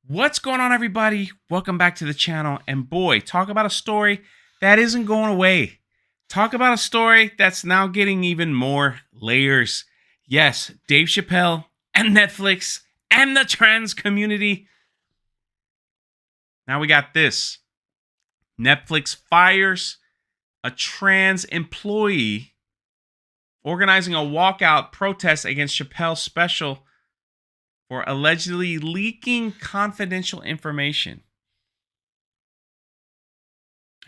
What's going on, everybody? Welcome back to the channel. And boy, talk about a story that isn't going away. Talk about a story that's now getting even more layers. Yes, Dave Chappelle and Netflix and the trans community. Now we got this. Netflix fires a trans employee organizing a walkout protest against Chappelle's special for allegedly leaking confidential information.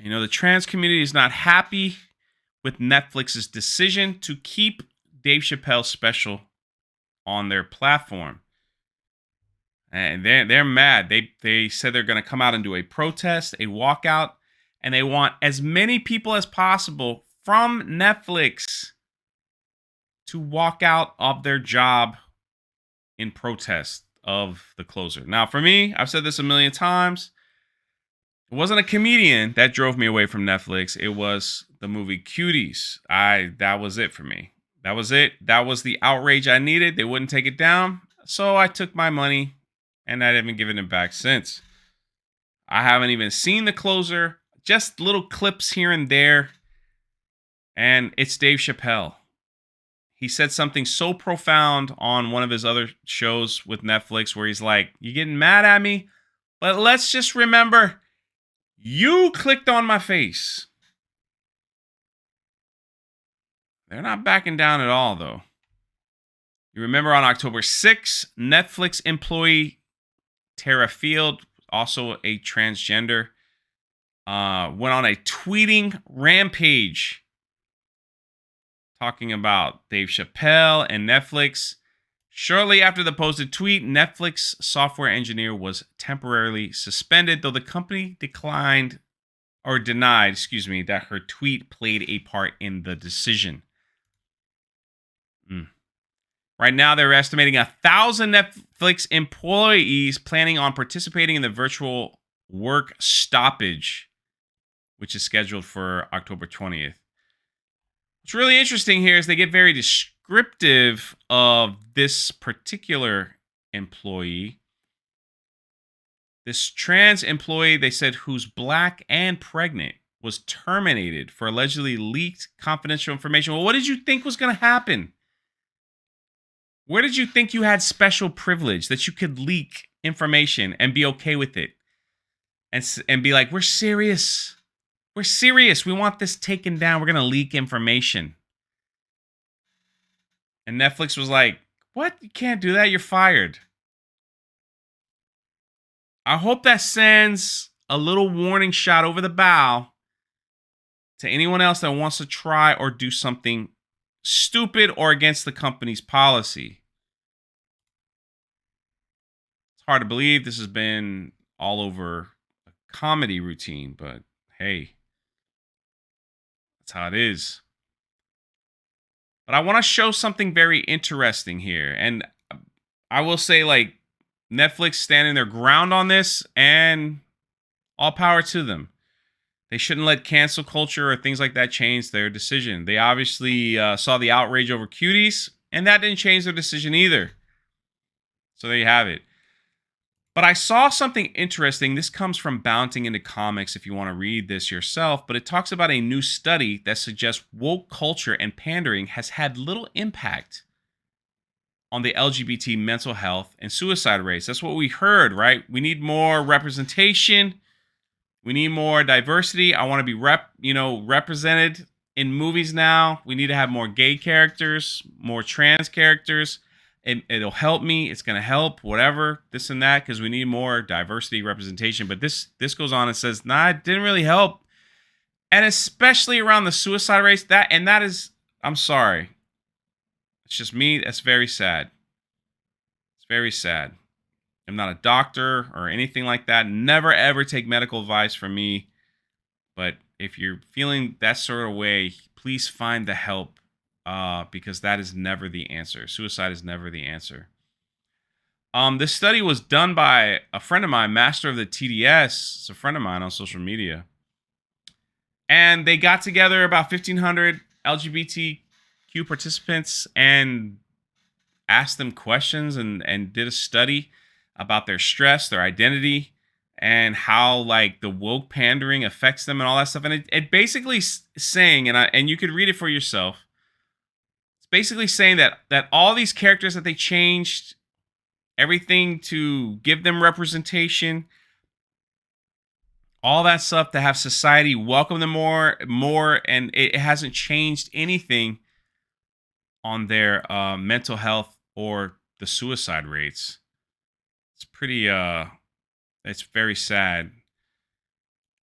You know, the trans community is not happy with Netflix's decision to keep Dave Chappelle's special on their platform. And they're mad. They said they're going to come out and do a protest, a walkout, and they want as many people as possible from Netflix to walk out of their job in protest of the closer. Now, for me, I've said this a million times. It wasn't a comedian that drove me away from Netflix. It was the movie Cuties. That was it for me. That was it. That was the outrage I needed. They wouldn't take it down. So I took my money and I haven't given it back since. I haven't even seen the closer. Just little clips here and there. And it's Dave Chappelle. He said something so profound on one of his other shows with Netflix where he's like, "You're getting mad at me, but let's just remember, you clicked on my face." They're not backing down at all, though. You remember on October 6th, Netflix employee Tara Field, also a transgender, went on a tweeting rampage talking about Dave Chappelle and Netflix. Shortly after the posted tweet, Netflix software engineer was temporarily suspended, though the company denied, that her tweet played a part in the decision. Right now, they're estimating 1,000 Netflix employees planning on participating in the virtual work stoppage, which is scheduled for October 20th. What's really interesting here is they get very descriptive of this particular employee. This trans employee, they said, who's black and pregnant, was terminated for allegedly leaked confidential information. Well, what did you think was going to happen? Where did you think you had special privilege that you could leak information and be okay with it? And be like, we're serious. We're serious. We want this taken down. We're going to leak information. And Netflix was like, what? You can't do that. You're fired. I hope that sends a little warning shot over the bow to anyone else that wants to try or do something stupid or against the company's policy. It's hard to believe this has been all over a comedy routine, but hey, that's how it is. But I want to show something very interesting here. And I will say, like, Netflix standing their ground on this, and all power to them. They shouldn't let cancel culture or things like that change their decision. They obviously saw the outrage over Cuties, and that didn't change their decision either. So there you have it. But I saw something interesting. This comes from Bouncing into Comics if you want to read this yourself. But it talks about a new study that suggests woke culture and pandering has had little impact on the LGBT mental health and suicide rates. That's what we heard, right? We need more representation. We need more diversity. I want to be represented in movies now. We need to have more gay characters, more trans characters. It'll help me. It's going to help, whatever, this and that, because we need more diversity representation. But this goes on and says, nah, it didn't really help. And especially around the suicide rates, that is, I'm sorry. It's just me. That's very sad. It's very sad. I'm not a doctor or anything like that. Never, ever take medical advice from me. But if you're feeling that sort of way, please find the help because that is never the answer. Suicide is never the answer. This study was done by a friend of mine, Master of the TDS. It's a friend of mine on social media. And they got together about 1,500 LGBTQ participants and asked them questions and did a study. about their stress, their identity, and how like the woke pandering affects them and all that stuff. And it basically saying, and you could read it for yourself. It's basically saying that all these characters that they changed everything to give them representation, all that stuff to have society welcome them more, and it hasn't changed anything on their mental health or the suicide rates. It's pretty it's very sad.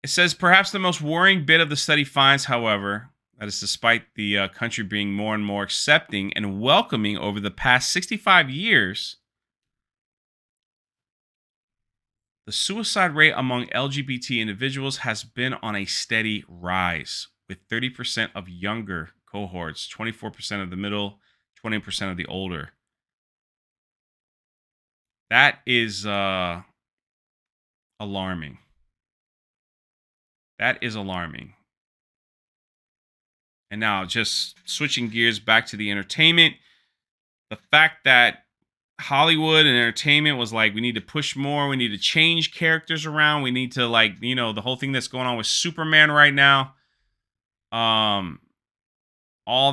It says perhaps the most worrying bit of the study finds, however, that is despite the country being more and more accepting and welcoming over the past 65 years, the suicide rate among LGBT individuals has been on a steady rise, with 30% of younger cohorts, 24% of the middle, 20% of the older. That is alarming. That is alarming. And now, just switching gears back to the entertainment, the fact that Hollywood and entertainment was like, we need to push more, we need to change characters around, we need to, like, you know, the whole thing that's going on with Superman right now, all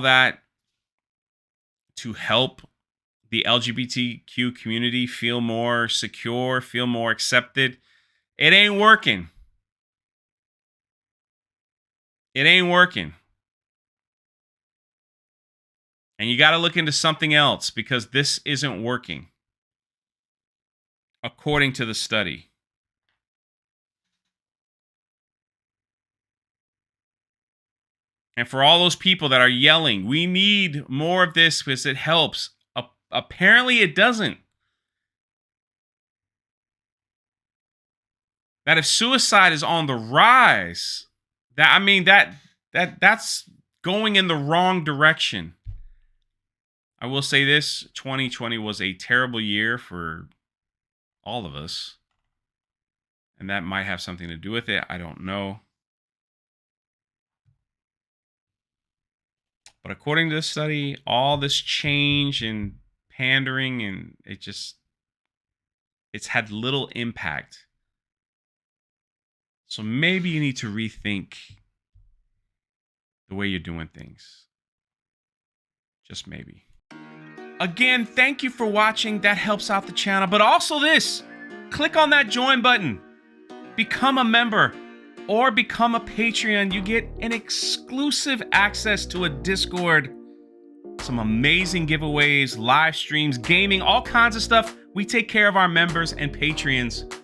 that to help the LGBTQ community feel more secure, feel more accepted. It ain't working. It ain't working. And you got to look into something else, because this isn't working, according to the study. And for all those people that are yelling, we need more of this because it helps. Apparently it doesn't. That if suicide is on the rise, that's going in the wrong direction. I will say this, 2020 was a terrible year for all of us. And that might have something to do with it. I don't know. But according to this study, all this change and pandering, and it's had little impact. So maybe you need to rethink the way you're doing things. Just maybe. Again, thank you for watching. That helps out the channel. But also this, click on that join button. Become a member or become a Patreon. You get an exclusive access to a Discord, some amazing giveaways, live streams, gaming, all kinds of stuff. We take care of our members and Patreons.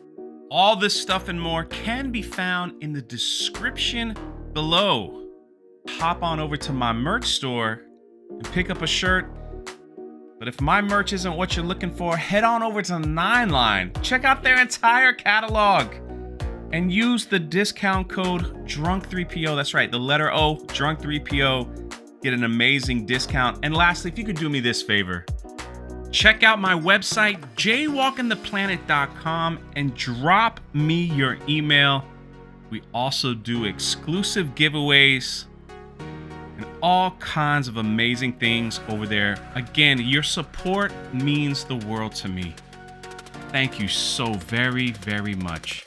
All this stuff and more can be found in the description below. Hop on over to my merch store and pick up a shirt. But if my merch isn't what you're looking for, head on over to 9line. Check out their entire catalog and use the discount code DRUNK3PO. That's right, the letter O, DRUNK3PO. Get an amazing discount. And lastly, if you could do me this favor, check out my website, jaywalkingtheplanet.com, and drop me your email. We also do exclusive giveaways and all kinds of amazing things over there. Again, your support means the world to me. Thank you so very, very much.